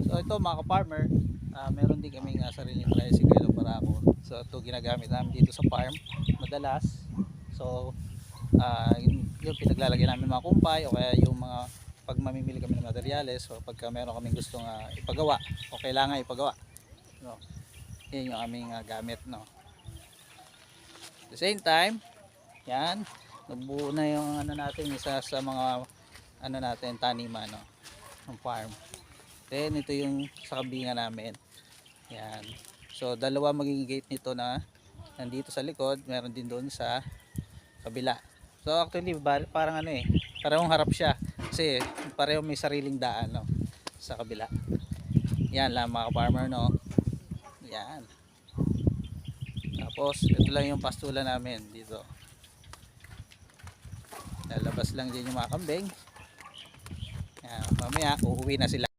So ito mga ka-farmer, meron din kaming sariling tricycle o barako. So ito ginagamit namin dito sa farm madalas. So yung pinaglalagyan namin mga kumpay o kaya yung mga pag mamimili kami ng materyales o pagka meron kaming gustong ipagawa o kailangan ipagawa, no? Yan yung aming gamit, no? At the same time, yan, nabuo na yung ano natin, isa sa mga ano natin, taniman, no? Ng farm. Then ito yung sa kabinga namin. Yan. So dalawa magiging gate nito na nandito sa likod, meron din doon sa kabila. So actually parang ano parehong harap siya kasi pareho may sariling daan, no, sa kabila. Yan lang mga farmer, no. Yan. Tapos ito lang yung pastula namin dito. Lalabas lang din yung mga kambing. Yan, mamaya uuwi na sila.